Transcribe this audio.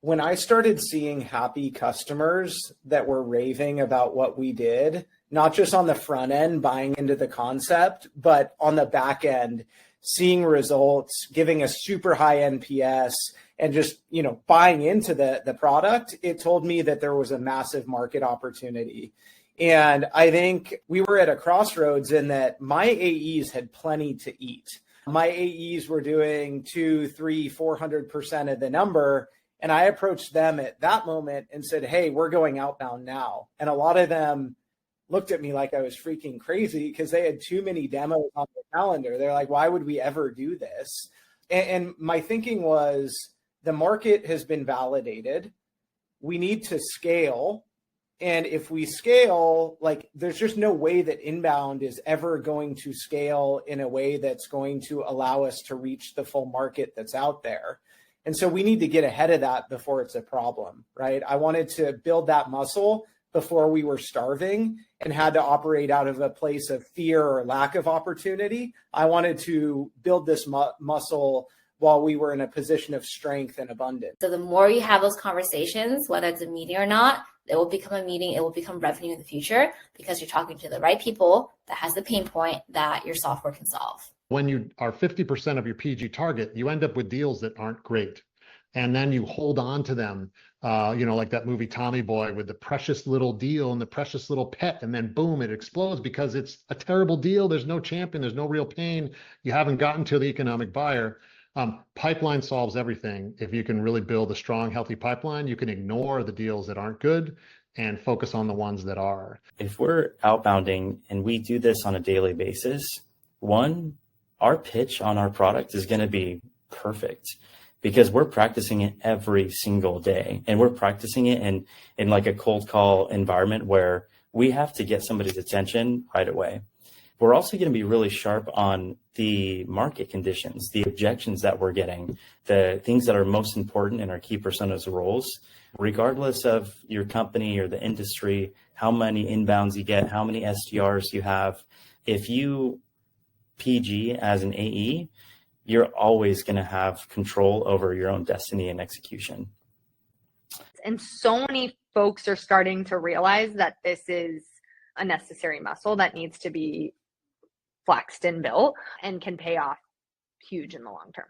When I started seeing happy customers that were raving about what we did, not just on the front end, buying into the concept, but on the back end, seeing results, giving a super high NPS, and just, buying into the product, it told me that there was a massive market opportunity. And I think we were at a crossroads in that my AEs had plenty to eat. My AEs were doing 200, 300, 400% of the number. And I approached them at that moment and said, hey, we're going outbound now. And a lot of them looked at me like I was freaking crazy because they had too many demos on their calendar. They're like, why would we ever do this? And my thinking was, the market has been validated. We need to scale. And if we scale, there's just no way that inbound is ever going to scale in a way that's going to allow us to reach the full market that's out there. And so we need to get ahead of that before it's a problem, right? I wanted to build that muscle before we were starving and had to operate out of a place of fear or lack of opportunity. I wanted to build this muscle while we were in a position of strength and abundance. So the more you have those conversations, whether it's a meeting or not, it will become a meeting, it will become revenue in the future because you're talking to the right people that has the pain point that your software can solve. When you are 50% of your PG target, you end up with deals that aren't great. And then you hold on to them, like that movie Tommy Boy with the precious little deal and the precious little pet, and then boom, it explodes because it's a terrible deal. There's no champion, there's no real pain. You haven't gotten to the economic buyer. Pipeline solves everything. If you can really build a strong, healthy pipeline, you can ignore the deals that aren't good and focus on the ones that are. If we're outbounding and we do this on a daily basis, our pitch on our product is going to be perfect because we're practicing it every single day, and we're practicing it in like a cold call environment where we have to get somebody's attention right away. We're also going to be really sharp on the market conditions, the objections that we're getting, the things that are most important in our key personas roles, regardless of your company or the industry, how many inbounds you get, how many SDRs you have. If you PG as an AE, you're always going to have control over your own destiny and execution. And so many folks are starting to realize that this is a necessary muscle that needs to be flexed and built and can pay off huge in the long term.